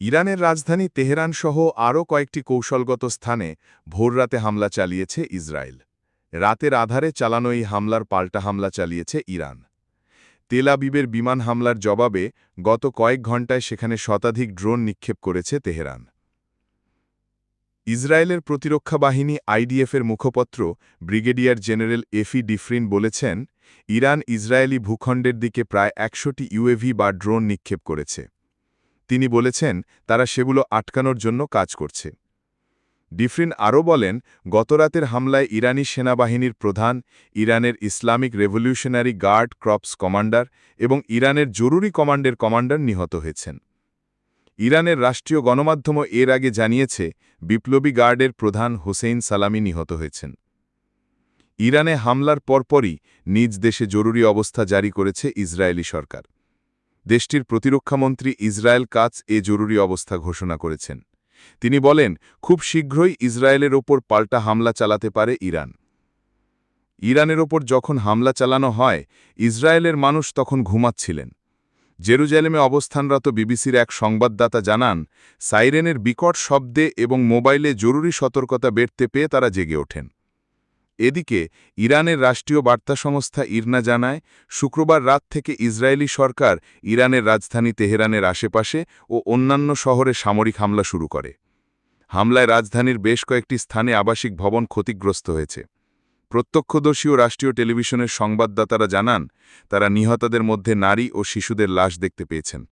ইরানের রাজধানী তেহরান সহ আরও কয়েকটি কৌশলগত স্থানে ভোররাতে হামলা চালিয়েছে ইসরায়েল। রাতের আধারে চালানো এই হামলার পাল্টা হামলা চালিয়েছে ইরান। তেল আবিবের বিমান হামলার জবাবে গত কয়েক ঘণ্টায় সেখানে শতাধিক ড্রোন নিক্ষেপ করেছে তেহরান। ইসরায়েলের প্রতিরক্ষা বাহিনী আইডিএফের মুখপত্র ব্রিগেডিয়ার জেনারেল এফি ডিফরিন বলেছেন, ইরান ইসরায়েলি ভূখণ্ডের দিকে প্রায় ১০০টি ইউএভি বা ড্রোন নিক্ষেপ করেছে। তিনি বলেছেন, তারা সেগুলো আটকানোর জন্য কাজ করছে। ডিফরিন আরও বলেন, গতরাতের হামলায় ইরানি সেনাবাহিনীর প্রধান, ইরানের Islamic revolutionary guard corps commander এবং ইরানের জরুরি কমান্ডের কমান্ডার নিহত হয়েছেন। ইরানের রাষ্ট্রীয় গণমাধ্যমও এর আগে জানিয়েছে, বিপ্লবী গার্ডের প্রধান হোসেইন সালামি নিহত হয়েছেন। ইরানে হামলার পরপরই নিজ দেশে জরুরি অবস্থা জারি করেছে ইসরায়েলি সরকার। দেশটির প্রতিরক্ষামন্ত্রী ইসরায়েল কাতস জরুরি অবস্থা ঘোষণা করেছেন। তিনি বলেন, খুব শীঘ্রই ইসরায়েলের ওপর পাল্টা হামলা চালাতে পারে ইরান। ইরানের ওপর যখন হামলা চালানো হয়, ইসরায়েলের মানুষ তখন ঘুমাচ্ছিলেন। জেরুজালেমে অবস্থানরত বিবিসির এক সংবাদদাতা জানান, সাইরেনের বিকট শব্দে এবং মোবাইলে জরুরি সতর্কতা বেড়তে পেয়ে তারা জেগে ওঠেন। এদিকে ইরানের রাষ্ট্রীয় বার্তা সংস্থা ইরনা জানায়, শুক্রবার রাত থেকে ইসরায়েলি সরকার ইরানের রাজধানী তেহরানের আশেপাশে ও অন্যান্য শহরে সামরিক হামলা শুরু করে। হামলায় রাজধানীর বেশ কয়েকটি স্থানে আবাসিক ভবন ক্ষতিগ্রস্ত হয়েছে। প্রত্যক্ষদর্শী ও রাষ্ট্রীয় টেলিভিশনের সংবাদদাতারা জানান, তারা নিহতদের মধ্যে নারী ও শিশুদের লাশ দেখতে পেয়েছেন।